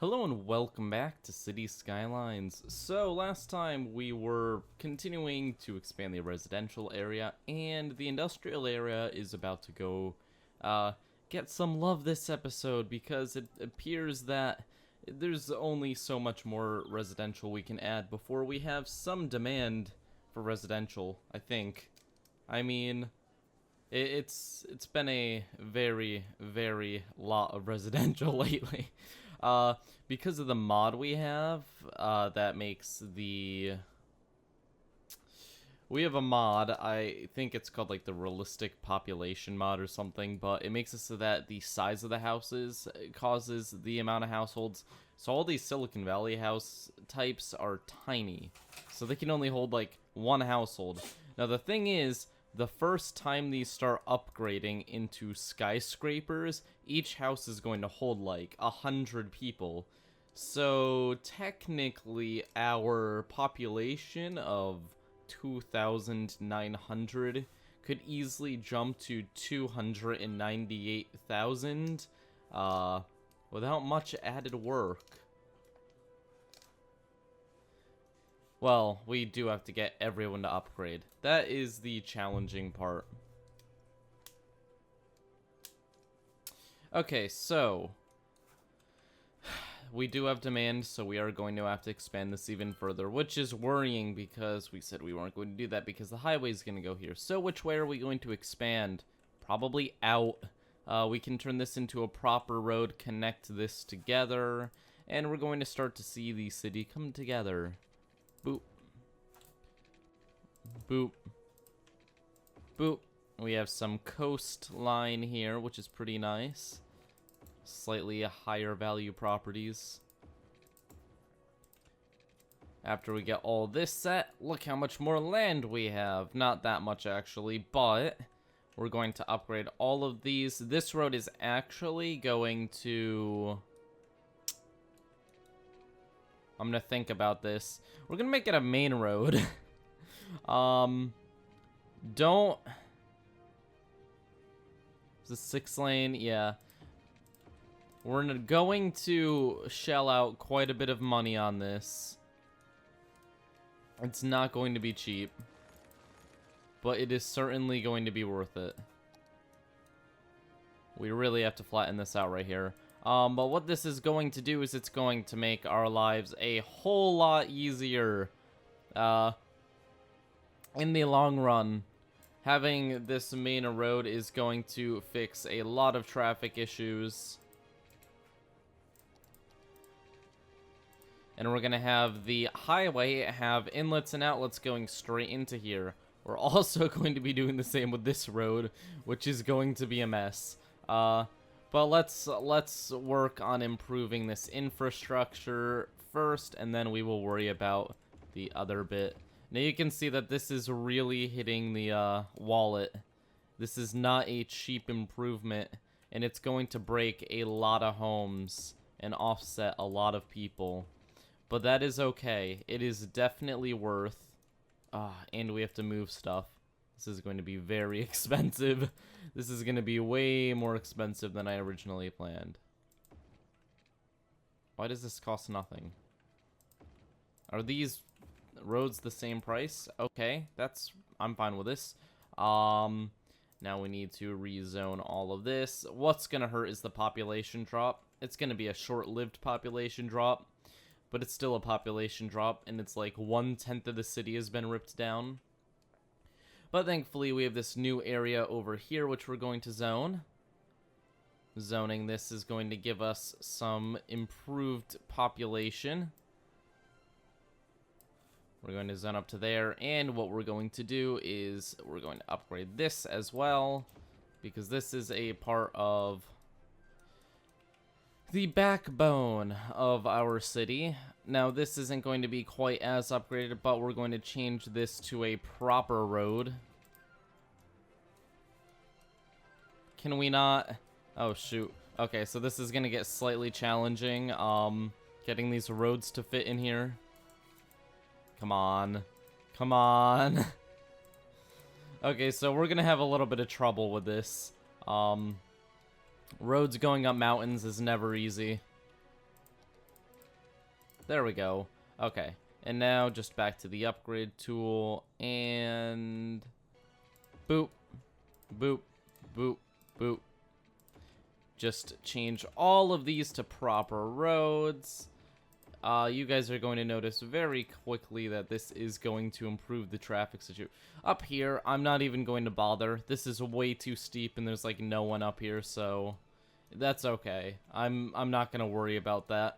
Hello and welcome back to City Skylines. So last time we were continuing to expand the residential area, and the industrial area is about to go get some love this episode because it appears that there's only so much more residential we can add before we have some demand for residential, I think. I mean, it's been a very lot of residential lately. Because of the mod we have, that makes the... We have a mod, I think it's called like the realistic population mod or something, but it makes it so that the size of the houses causes the amount of households. So all these Silicon Valley house types are tiny, so they can only hold like one household. Now the thing is, the first time these start upgrading into skyscrapers, each house is going to hold like 100 people. So technically our population of 2,900 could easily jump to 298,000 without much added work. Well, we do have to get everyone to upgrade. That is the challenging part. Okay, so we do have demand, so we are going to have to expand this even further, which is worrying because we said we weren't going to do that because the highway is going to go here. So which way are we going to expand? Probably out. We can turn this into a proper road, connect this together, and we're going to start to see the city come together. Boop. Boop. Boop. We have some coastline here, which is pretty nice. Slightly higher value properties. After we get all this set, look how much more land we have. Not that much actually, but we're going to upgrade all of these. This road is actually going to... I'm gonna think about this. We're gonna make it a main road. Don't... Is this 6-lane? Yeah. We're going to shell out quite a bit of money on this. It's not going to be cheap. But it is certainly going to be worth it. We really have to flatten this out right here. But what this is going to do is it's going to make our lives a whole lot easier. In the long run, having this main road is going to fix a lot of traffic issues. And we're going to have the highway have inlets and outlets going straight into here. We're also going to be doing the same with this road, which is going to be a mess. But let's work on improving this infrastructure first, and then we will worry about the other bit. Now you can see that this is really hitting the wallet. This is not a cheap improvement, and it's going to break a lot of homes and offset a lot of people. But that is okay. It is definitely worth. And we have to move stuff. This is going to be very expensive. This is going to be way more expensive than I originally planned. Why does this cost nothing? Are these roads the same price? Okay, I'm fine with this. Now we need to rezone all of this. What's going to hurt is the population drop. It's going to be a short-lived population drop, but it's still a population drop, and it's like 1/10 of the city has been ripped down. But thankfully, we have this new area over here, which we're going to zone. Zoning this is going to give us some improved population. We're going to zone up to there, and what we're going to do is we're going to upgrade this as well, because this is a part of the backbone of our city. Now, this isn't going to be quite as upgraded, but we're going to change this to a proper road. Can we not? Oh, shoot. Okay, so this is going to get slightly challenging, getting these roads to fit in here. Come on. Come on. Okay, so we're going to have a little bit of trouble with this. Roads going up mountains is never easy. There we go. Okay. And now just back to the upgrade tool and boop, boop, boop, boop. Just change all of these to proper roads. You guys are going to notice very quickly that this is going to improve the traffic situation. Up here, I'm not even going to bother. This is way too steep and there's like no one up here, so that's okay. I'm not going to worry about that.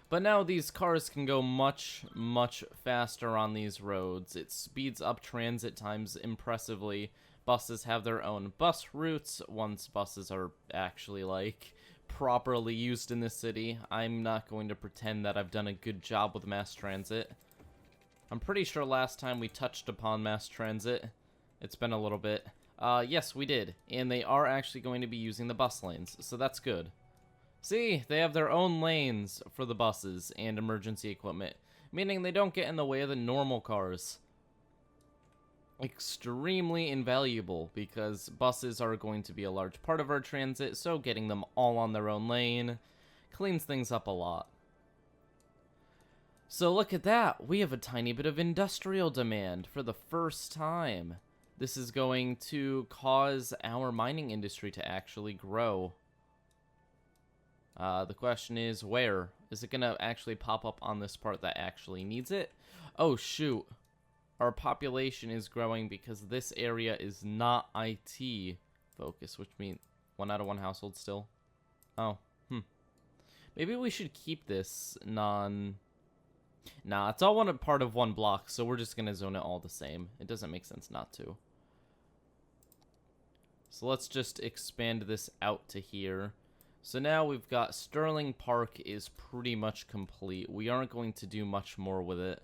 But now these cars can go much, much faster on these roads. It speeds up transit times impressively. Buses have their own bus routes once buses are actually, like, properly used in the city. I'm not going to pretend that I've done a good job with mass transit. I'm pretty sure last time we touched upon mass transit. It's been a little bit. Yes, we did. And they are actually going to be using the bus lanes, so that's good. See, they have their own lanes for the buses and emergency equipment, meaning they don't get in the way of the normal cars. Extremely invaluable, because buses are going to be a large part of our transit, so getting them all on their own lane cleans things up a lot. So look at that, we have a tiny bit of industrial demand for the first time. This is going to cause our mining industry to actually grow. The question is, where? Is it gonna actually pop up on this part that actually needs it? Oh, shoot. Our population is growing because this area is not IT focused, which means 1 out of 1 household still. Oh, Maybe we should keep this Nah, it's all part of one block, so we're just gonna zone it all the same. It doesn't make sense not to. So let's just expand this out to here. So now we've got Sterling Park is pretty much complete. We aren't going to do much more with it.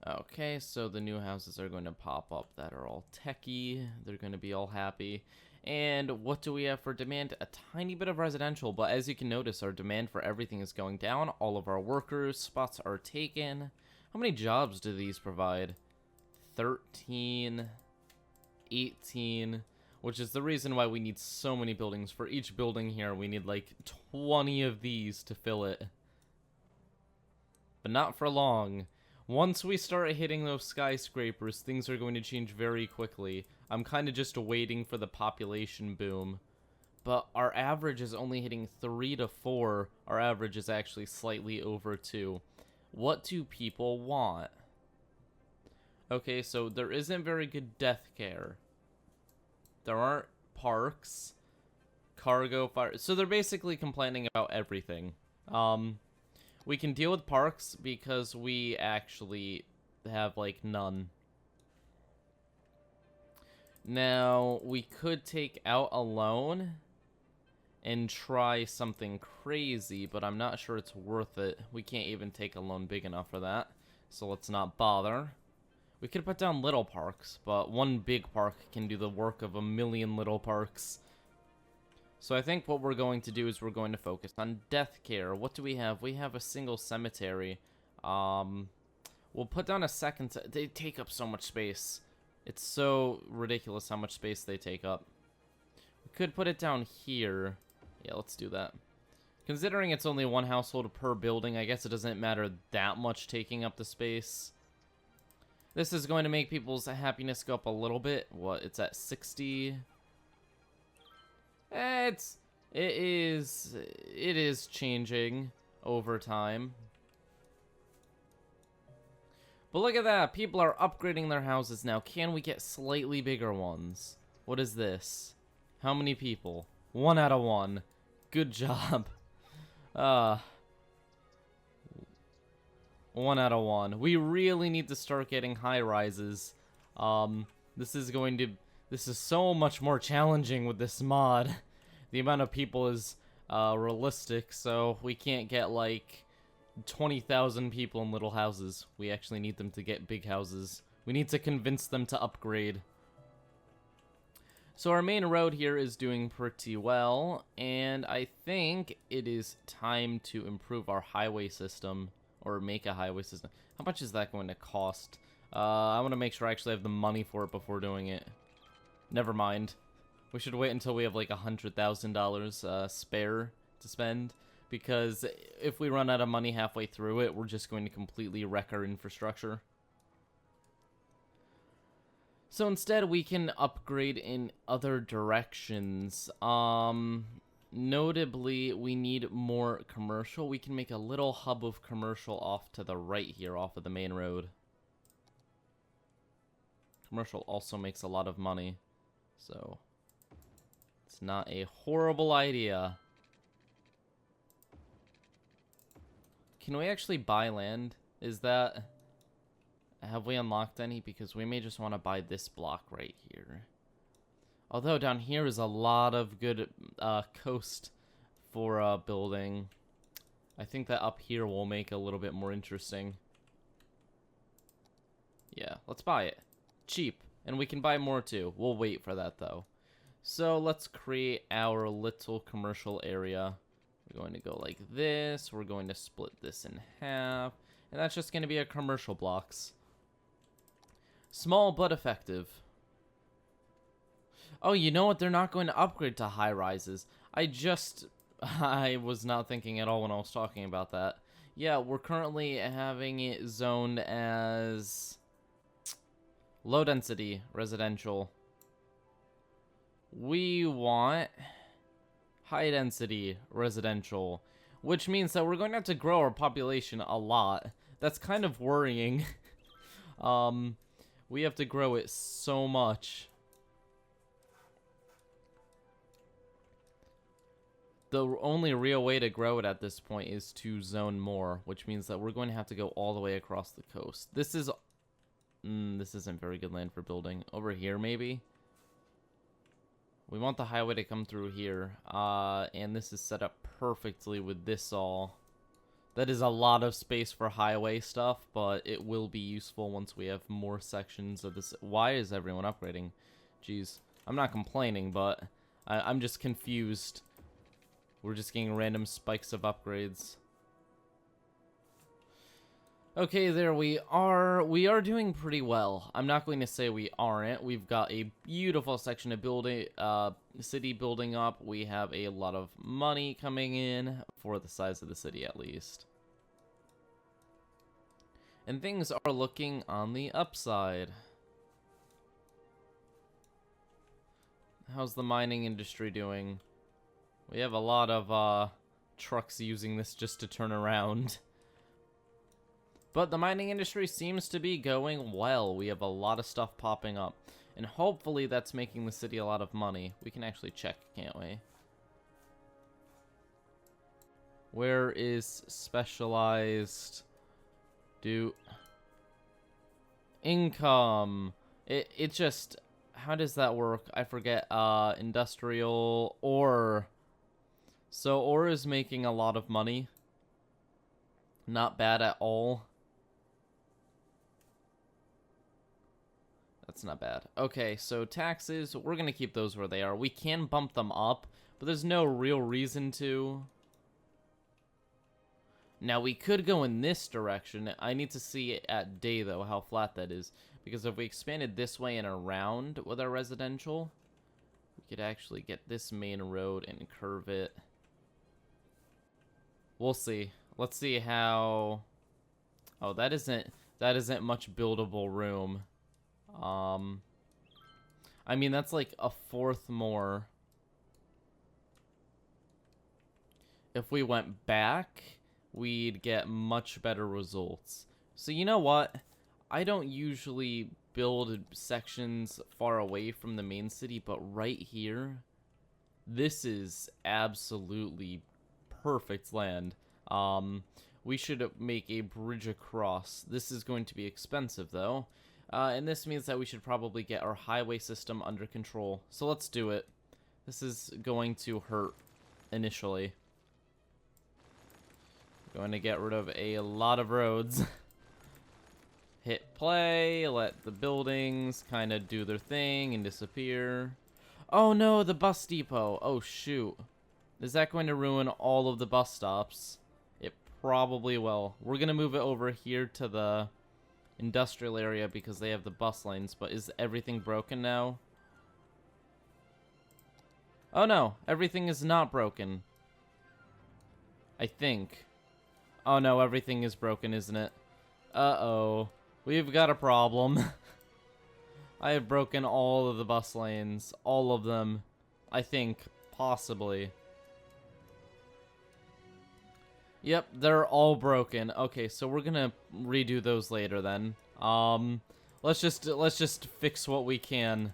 Okay, so the new houses are going to pop up that are all techie. They're going to be all happy. And what do we have for demand? A tiny bit of residential, but as you can notice, our demand for everything is going down. All of our workers' spots are taken. How many jobs do these provide? 13, 18... which is the reason why we need so many buildings. For each building here, we need like 20 of these to fill it. But not for long. Once we start hitting those skyscrapers, things are going to change very quickly. I'm kind of just waiting for the population boom. But our average is only hitting 3 to 4. Our average is actually slightly over 2. What do people want? Okay, so there isn't very good death care. There aren't parks, cargo fire. So they're basically complaining about everything. We can deal with parks because we actually have, like, none. Now, we could take out a loan and try something crazy, but I'm not sure it's worth it. We can't even take a loan big enough for that, so let's not bother. We could put down little parks, but one big park can do the work of a million little parks. So I think what we're going to do is we're going to focus on death care. What do we have? We have a single cemetery. We'll put down a second. They take up so much space. It's so ridiculous how much space they take up. We could put it down here. Yeah, let's do that. Considering it's only one household per building, I guess it doesn't matter that much taking up the space. This is going to make people's happiness go up a little bit. What? It's at 60. It is changing over time. But look at that. People are upgrading their houses now. Can we get slightly bigger ones? What is this? How many people? 1 out of 1. Good job. 1 out of 1. We really need to start getting high rises. This is so much more challenging with this mod. The amount of people is realistic, so we can't get like 20,000 people in little houses. We actually need them to get big houses. We need to convince them to upgrade. So our main road here is doing pretty well, and I think it is time to improve our highway system, or make a highway system. How much is that going to cost? I want to make sure I actually have the money for it before doing it. Never mind. We should wait until we have like $100,000 spare to spend. because if we run out of money halfway through it, we're just going to completely wreck our infrastructure. So instead, we can upgrade in other directions. Notably, we need more commercial. We can make a little hub of commercial off to the right here, off of the main road. Commercial also makes a lot of money, so it's not a horrible idea. Can we actually buy land? Is that... Have we unlocked any? Because we may just want to buy this block right here. Although down here is a lot of good coast for building. I think that up here will make a little bit more interesting. Yeah, let's buy it. Cheap. And we can buy more too. We'll wait for that though. So let's create our little commercial area. We're going to go like this. We're going to split this in half. And that's just going to be our commercial blocks. Small but effective. Oh, you know what? They're not going to upgrade to high rises. I was not thinking at all when I was talking about that. Yeah, we're currently having it zoned as low density residential. We want high density residential, which means that we're going to have to grow our population a lot. That's kind of worrying. We have to grow it so much. The only real way to grow it at this point is to zone more, which means that we're going to have to go all the way across the coast. This isn't very good land for building. Over here, maybe? We want the highway to come through here, and this is set up perfectly with this all. That is a lot of space for highway stuff, but it will be useful once we have more sections of this. Why is everyone upgrading? Jeez, I'm not complaining, but I'm just confused. We're just getting random spikes of upgrades. Okay, there we are. We are doing pretty well. I'm not going to say we aren't. We've got a beautiful section of building, city building up. We have a lot of money coming in for the size of the city, at least. And things are looking on the upside. How's the mining industry doing? We have a lot of trucks using this just to turn around. But the mining industry seems to be going well. We have a lot of stuff popping up. And hopefully that's making the city a lot of money. We can actually check, can't we? Where is specialized income? It just... How does that work? I forget. Industrial ore. So ore is making a lot of money. Not bad at all. That's not bad. Okay, so taxes, we're going to keep those where they are. We can bump them up, but there's no real reason to. Now, we could go in this direction. I need to see it at day, though, how flat that is. Because if we expanded this way and around with our residential, we could actually get this main road and curve it. We'll see. Let's see how... Oh, that isn't much buildable room. I mean, that's like a fourth more. If we went back, we'd get much better results. So you know what? I don't usually build sections far away from the main city, but right here, this is absolutely perfect land. We should make a bridge across. This is going to be expensive, though. And this means that we should probably get our highway system under control. So let's do it. This is going to hurt initially. Going to get rid of a lot of roads. Hit play, let the buildings kind of do their thing and disappear. Oh no, the bus depot. Oh shoot. Is that going to ruin all of the bus stops? It probably will. We're going to move it over here to the industrial area because they have the bus lanes, but is everything broken now? Oh no, everything is not broken. I think. Oh no, everything is broken, isn't it? Uh-oh. We've got a problem. I have broken all of the bus lanes. All of them. I think. Possibly. Yep, they're all broken. Okay, so we're gonna redo those later then. Let's just fix what we can.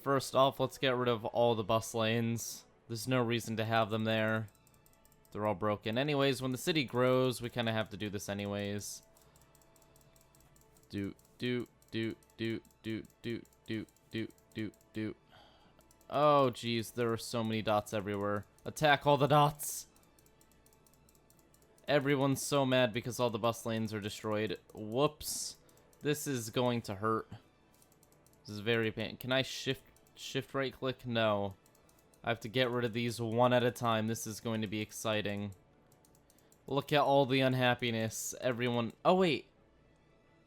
First off, let's get rid of all the bus lanes. There's no reason to have them there. They're all broken. Anyways, when the city grows, we kind of have to do this anyways. Do. Oh, geez, there are so many dots everywhere. Attack all the dots! Everyone's so mad because all the bus lanes are destroyed. Whoops. This is going to hurt. This is very pain. Can I shift right click? No. I have to get rid of these one at a time. This is going to be exciting. Look at all the unhappiness. Everyone... Oh, wait.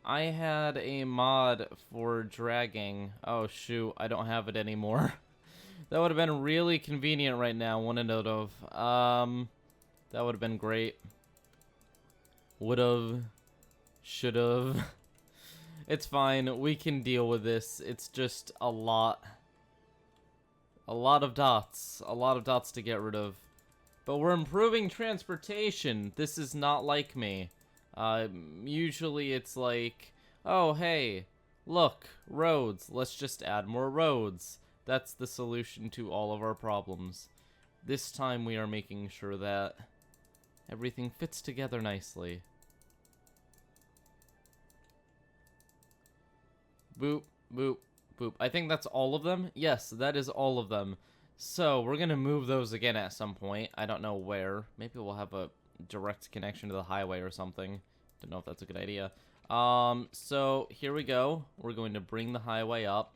I had a mod for dragging. Oh, shoot. I don't have it anymore. That would have been really convenient right now, wouldn't it have? That would have been great. Would've. Should've. It's fine. We can deal with this. It's just a lot. A lot of dots. A lot of dots to get rid of. But we're improving transportation. This is not like me. Usually it's like, oh, hey, look, roads. Let's just add more roads. That's the solution to all of our problems. This time we are making sure that everything fits together nicely. Boop, boop, boop. I think that's all of them. Yes, that is all of them. So we're going to move those again at some point. I don't know where. Maybe we'll have a direct connection to the highway or something. Don't know if that's a good idea. So here we go. We're going to bring the highway up.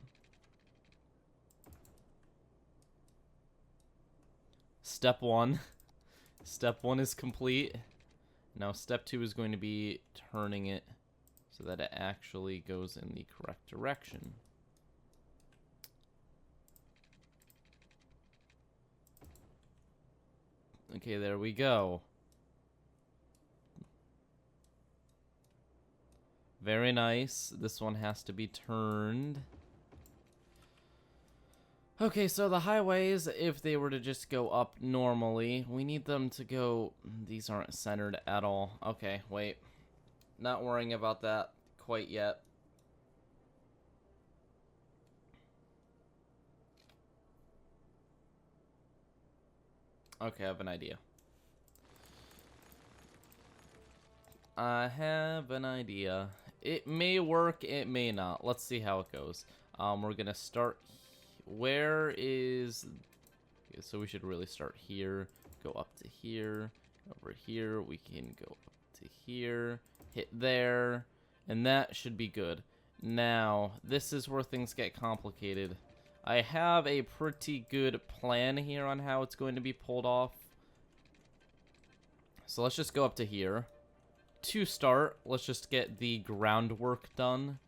Step 1. Step 1 is complete. Now step 2 is going to be turning it so that it actually goes in the correct direction. Okay, there we go. Very nice. This one has to be turned. Okay, so the highways, if they were to just go up normally, we need them to go... These aren't centered at all. Okay, wait. Not worrying about that quite yet. Okay, I have an idea. I have an idea. It may work, it may not. Let's see how it goes. We're gonna start... Where is... Okay, so we should really start here. Go up to here. Over here. We can go up to here. Hit there. And that should be good. Now, this is where things get complicated. I have a pretty good plan here on how it's going to be pulled off. So let's just go up to here. To start, let's just get the groundwork done.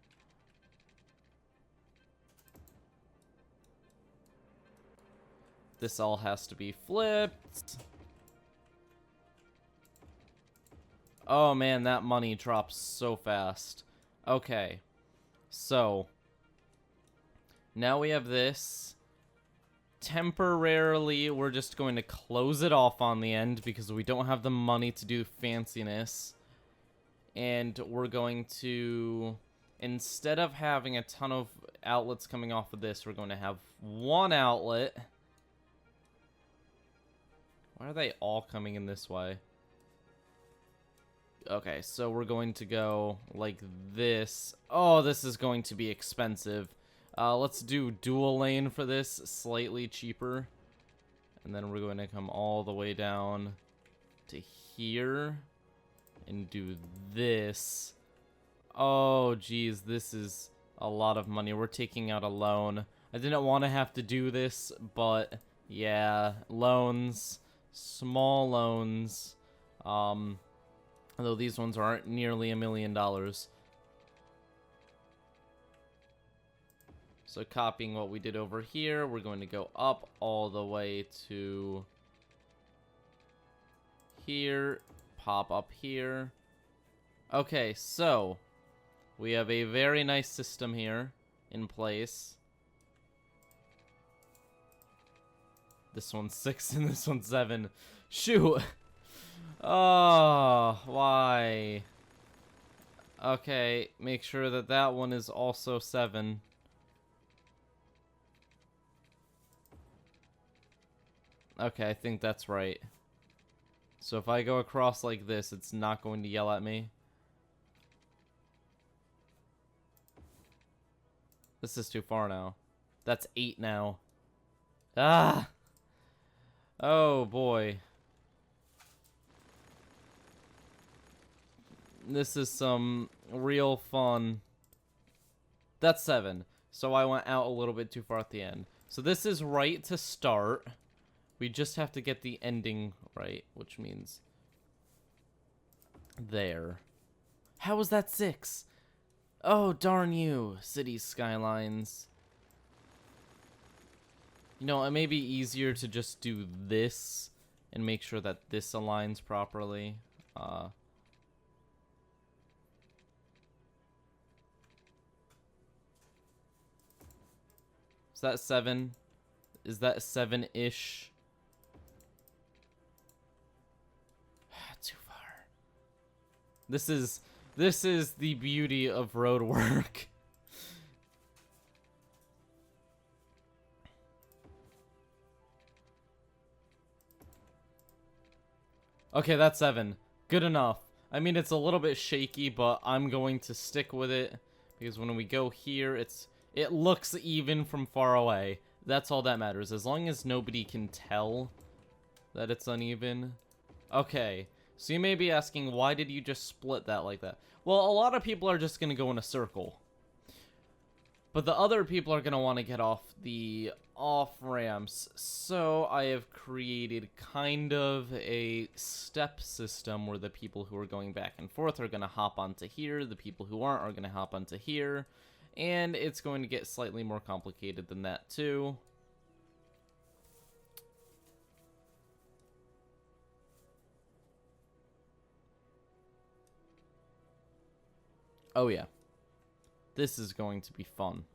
This all has to be flipped. Oh man, that money drops so fast. Okay. So, now we have this. Temporarily, we're just going to close it off on the end because we don't have the money to do fanciness. And we're going to, instead of having a ton of outlets coming off of this, we're going to have one outlet. Why are they all coming in this way? Okay, so we're going to go like this. Oh, this is going to be expensive. Let's do dual lane for this, slightly cheaper. And then we're going to come all the way down to here and do this. Oh, geez, this is a lot of money. We're taking out a loan. I didn't want to have to do this, but yeah, loans, small loans. Although these ones aren't nearly $1 million. So copying what we did over here, we're going to go up all the way to here, pop up here. Okay, so we have a very nice system here in place. This one's 6 and this one's 7. Shoot! Oh, why? Okay, make sure that that one is also 7. Okay, I think that's right. So if I go across like this, it's not going to yell at me. This is too far now. That's 8 now. Ah! Oh, boy. This is some real fun. That's 7. So I went out a little bit too far at the end. So this is right to start. We just have to get the ending right, which means there. How was that 6? Oh, darn you, City Skylines. You know, it may be easier to just do this and make sure that this aligns properly. Is that 7? Is that 7-ish? Too far. This is the beauty of road work. Okay, that's 7. Good enough. I mean, it's a little bit shaky, but I'm going to stick with it because when we go here, it looks even from far away. That's all that matters. As long as nobody can tell that it's uneven. Okay. So you may be asking, why did you just split that like that? Well, a lot of people are just going to go in a circle. But the other people are going to want to get off the off-ramps. So I have created kind of a step system where the people who are going back and forth are going to hop onto here. The people who aren't are going to hop onto here. And it's going to get slightly more complicated than that, too. Oh yeah, this is going to be fun.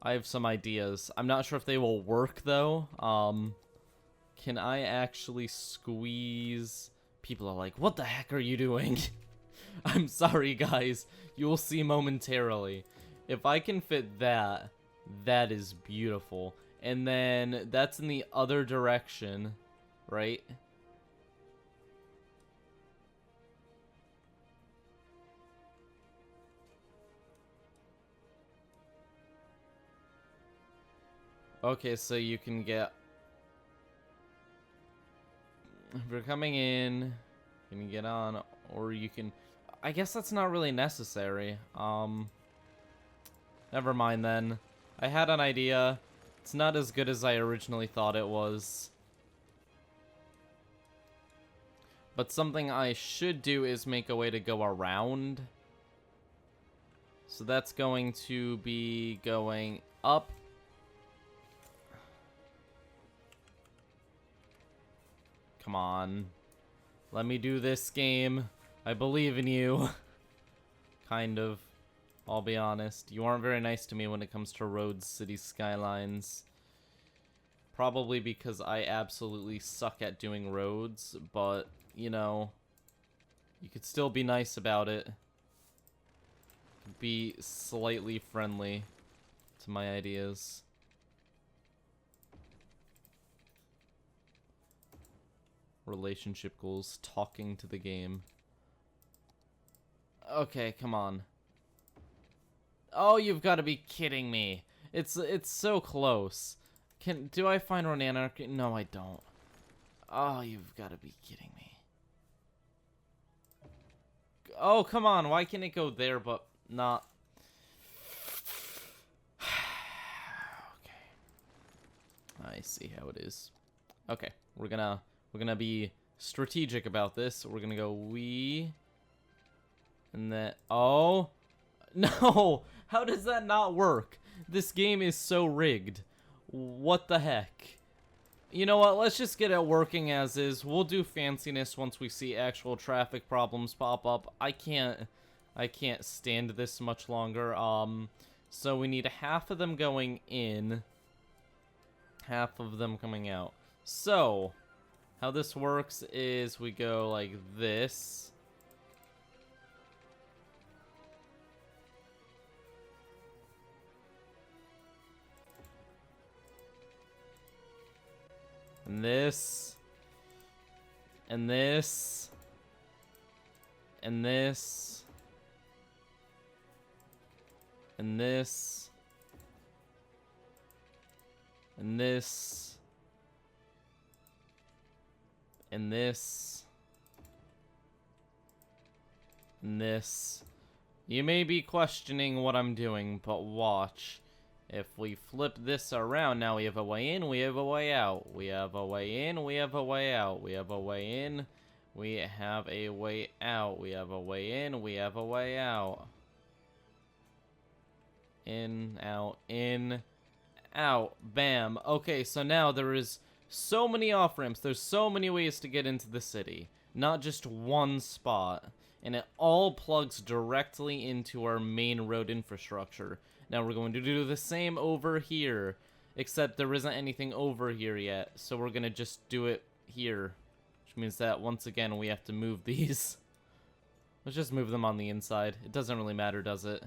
I have some ideas. I'm not sure if they will work though. Can I actually squeeze? People are like, what the heck are you doing? I'm sorry guys, you will see momentarily. If I can fit that, that is beautiful. And then that's in the other direction, right? Okay, so you can get... If you're coming in, you can get on, or you can... I guess that's not really necessary. Never mind then. I had an idea. It's not as good as I originally thought it was. But something I should do is make a way to go around. So that's going to be going up. Come on. Let me do this game. I believe in you. Kind of. I'll be honest. You aren't very nice to me when it comes to roads, city skylines. Probably because I absolutely suck at doing roads, but, you know, you could still be nice about it. Be slightly friendly to my ideas. Relationship goals, talking to the game. Okay, come on. Oh, you've got to be kidding me. It's so close. Do I find Ronan? No, I don't. Oh, you've got to be kidding me. Oh, come on. Why can't it go there but not? Okay. I see how it is. Okay, we're gonna be strategic about this. We're gonna go we, and then oh no! How does that not work? This game is so rigged. What the heck? You know what? Let's just get it working as is. We'll do fanciness once we see actual traffic problems pop up. I can't stand this much longer. So we need half of them going in, half of them coming out. So, how this works is we go like this. And this. And this. And this. And this. And this. And this. And this. You may be questioning what I'm doing, but watch. If we flip this around, now we have a way in, we have a way out. We have a way in, we have a way out. We have a way in, we have a way out. We have a way in, we have a way out. In, out, bam. Okay, so now there is so many off-ramps. There's so many ways to get into the city. Not just one spot. And it all plugs directly into our main road infrastructure. Now we're going to do the same over here, except there isn't anything over here yet, so we're going to just do it here, which means that once again we have to move these. Let's just move them on the inside. It doesn't really matter, does it?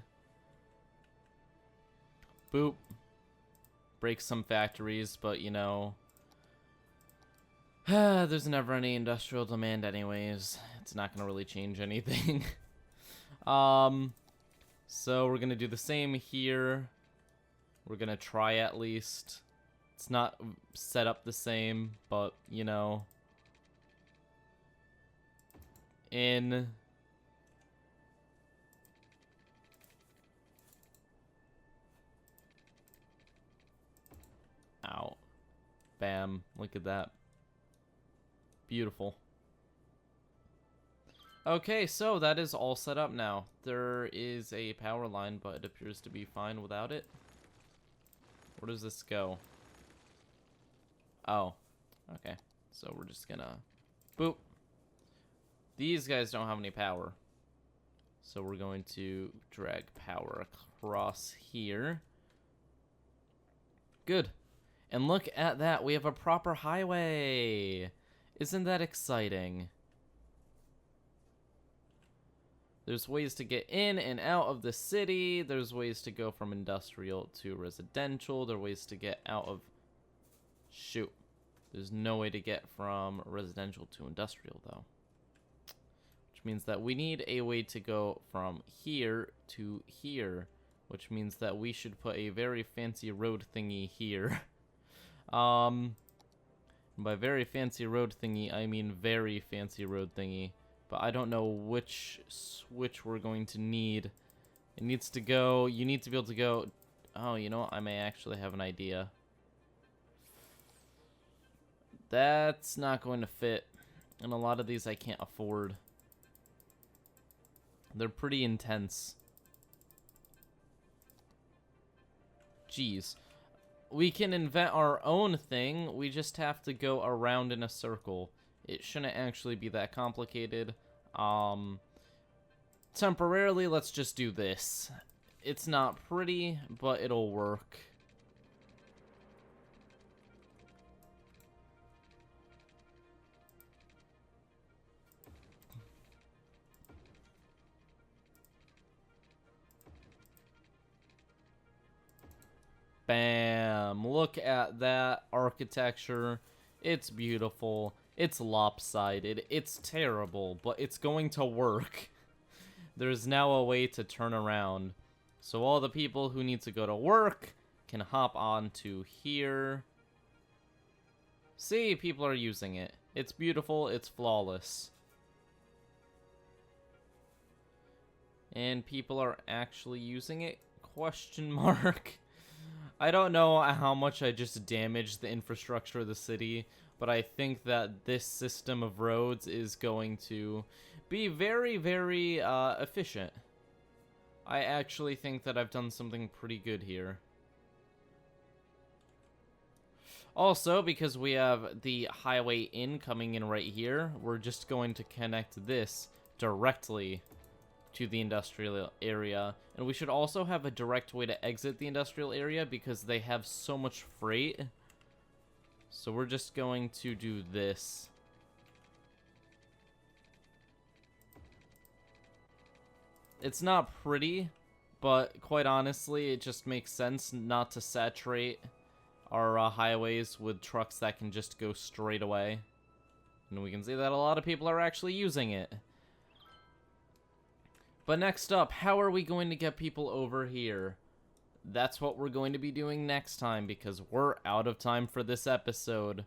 Boop. Break some factories, but you know, there's never any industrial demand anyways. It's not going to really change anything. So we're going to do the same here. We're going to try at least. It's not set up the same, but, you know. In. Out. Bam. Look at that. Beautiful. Okay, so that is all set up now. There is a power line, but it appears to be fine without it. Where does this go? Oh, okay. So we're just gonna boop. These guys don't have any power. So we're going to drag power across here. Good. And look at that, we have a proper highway. Isn't that exciting? There's ways to get in and out of the city. There's ways to go from industrial to residential. There are ways to get out of... Shoot. There's no way to get from residential to industrial, though. Which means that we need a way to go from here to here. Which means that we should put a very fancy road thingy here. By very fancy road thingy, I mean very fancy road thingy. But I don't know which switch we're going to need. It needs to go... You need to be able to go... Oh, you know what? I may actually have an idea. That's not going to fit. And a lot of these I can't afford. They're pretty intense. Jeez. We can invent our own thing. We just have to go around in a circle. It shouldn't actually be that complicated. Temporarily, let's just do this. It's not pretty, but it'll work. Bam! Look at that architecture. It's beautiful. It's lopsided. It's terrible, but it's going to work. There's now a way to turn around. So all the people who need to go to work can hop on to here. See, people are using it. It's beautiful. It's flawless. And people are actually using it? Question mark. I don't know how much I just damaged the infrastructure of the city, but I think that this system of roads is going to be very, very efficient. I actually think that I've done something pretty good here. Also, because we have the highway in coming in right here, we're just going to connect this directly to the industrial area. And we should also have a direct way to exit the industrial area because they have so much freight. So we're just going to do this. It's not pretty, but quite honestly, it just makes sense not to saturate our highways with trucks that can just go straight away. And we can see that a lot of people are actually using it. But next up, how are we going to get people over here? That's what we're going to be doing next time because we're out of time for this episode.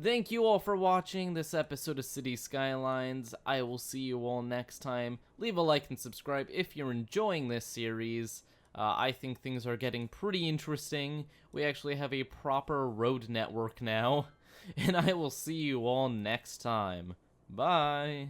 Thank you all for watching this episode of City Skylines. I will see you all next time. Leave a like and subscribe if you're enjoying this series. I think things are getting pretty interesting. We actually have a proper road network now. And I will see you all next time. Bye.